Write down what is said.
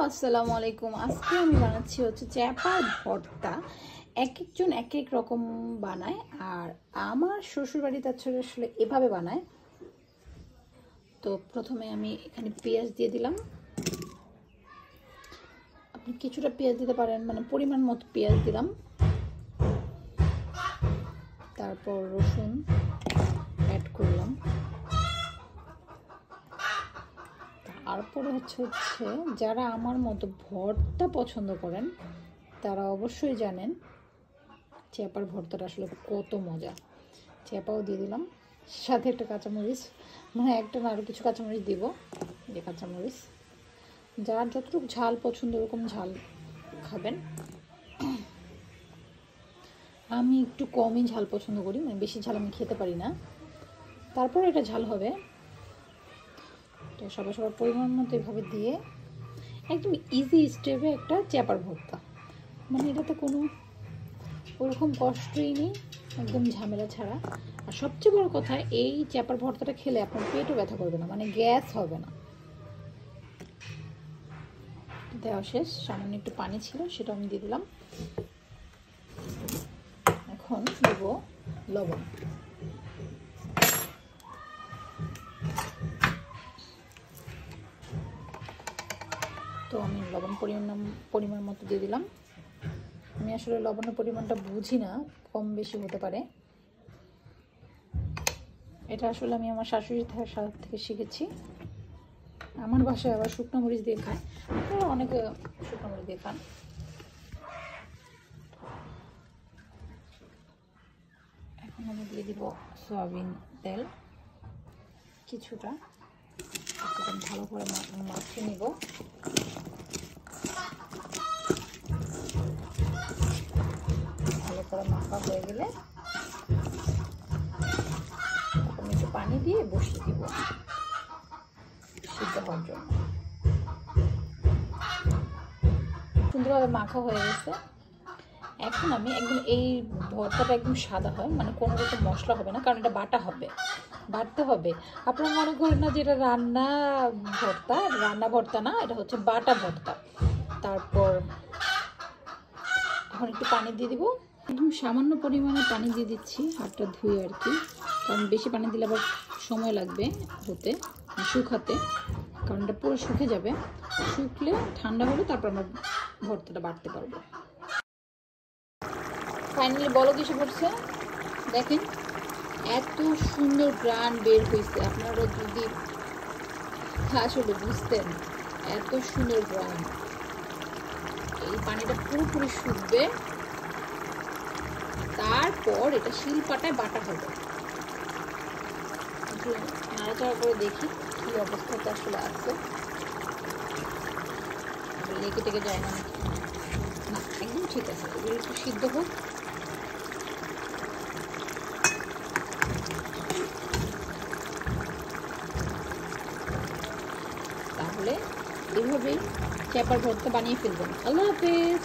আসসালামু আলাইকুম। আজকে আমি বানাচ্ছি হচ্ছে চ্যাপার ভর্তা। এক একজন এক এক রকম বানায়, আর আমার শ্বশুর বাড়িতে আসলে এভাবে বানায়। তো প্রথমে আমি এখানে পেঁয়াজ দিয়ে দিলাম। আপনি কিছুটা পেঁয়াজ দিতে পারেন, মানে পরিমাণ মতো পেঁয়াজ দিলাম। তারপর রসুন অ্যাড করলাম। তারপরে হচ্ছে যারা আমার মতো ভর্তা পছন্দ করেন তারা অবশ্যই জানেন চ্যাপার ভর্তাটা আসলে কত মজা। চ্যাপাও দিয়ে দিলাম, সাথে একটা কাঁচামরিচ, মানে একটা না আরও কিছু কাঁচামরিচ দিব। যে কাঁচামরিচ যার যতটুকু ঝাল পছন্দ ওরকম ঝাল খাবেন। আমি একটু কমই ঝাল পছন্দ করি, মানে বেশি ঝাল আমি খেতে পারি না। তারপর এটা ঝাল হবে। তো সবার পরিমাণ মতো এভাবে দিয়ে একদম ইজি স্টেপে একটা চ্যাপার ভর্তা, মানে এটাতে কোনো ওরকম কষ্টই নেই, একদম ঝামেলা ছাড়া। আর সবচেয়ে বড় কথা, এই চ্যাপার ভর্তাটা খেলে আপনার পেটও ব্যথা করবে না, মানে গ্যাস হবে না। দেওয়া শেষ, সামান্য একটু পানি ছিল সেটা আমি দিয়ে দিলাম। এখন দেব লবণ। তো আমি লবণ পরিমাণ মতো দিয়ে দিলাম। আমি আসলে লবণের পরিমাণটা বুঝি না, কম বেশি হতে পারে। এটা আসলে আমি আমার শাশুড়ির থেকে শিখেছি। আমার বাসায় আবার শুকনো মরিচ দিয়ে খায়, আপনারা অনেকে শুকনো মরিচ দিয়ে খান। এখন আমি দিয়ে দিব সয়াবিন তেল কিছুটা, ভালো করে মাখিয়ে নিব। ভালো করে মাখা হয়ে গেলে আমি একটু পানি দিয়ে বসিয়ে দিব সিদ্ধ হওয়ার জন্য। সুন্দরভাবে মাখা হয়ে গেছে। এখন আমি একদম এই ভর্তাটা একদম সাদা হয়, মানে কোনো রকম মশলা হবে না, কারণ এটা বাটতে হবে। আপনারা মনে করেন না যে এটা রান্না ভর্তা না, এটা হচ্ছে বাটা ভর্তা। তারপর এখন একটু পানি দিয়ে দিব, একদম সামান্য পরিমাণে পানি দিয়ে দিচ্ছি, হাতটা ধুয়ে আর কি, কারণ বেশি পানি দিলে আবার সময় লাগবে শুকাতে, কারণ এটা পুরো শুকে যাবে। শুকলে ঠান্ডা হলে তারপর আমরা ভর্তাটা বাটতে পারবো। ফাইনালি বলো কিছু পড়ছে, দেখেন এত সুন্দর গ্রান বের হয়েছে। আপনারা যদি আসলে বুঝতেন এত সুন্দর গ্রান। এই পানিটা পুরোপুরি শুকবে, তারপর এটা শিলপাটায় বাটা হবে। নাড়াচাড়া করে দেখি কি অবস্থাতে আসলে আছে, লেগে টেগে যায় না, একদম ঠিক আছে। এগুলো একটু সিদ্ধ হোক। তাহলে এভাবেই চ্যাপার ভর্তা বানিয়ে ফেলবেন। আল্লাহ হাফেজ।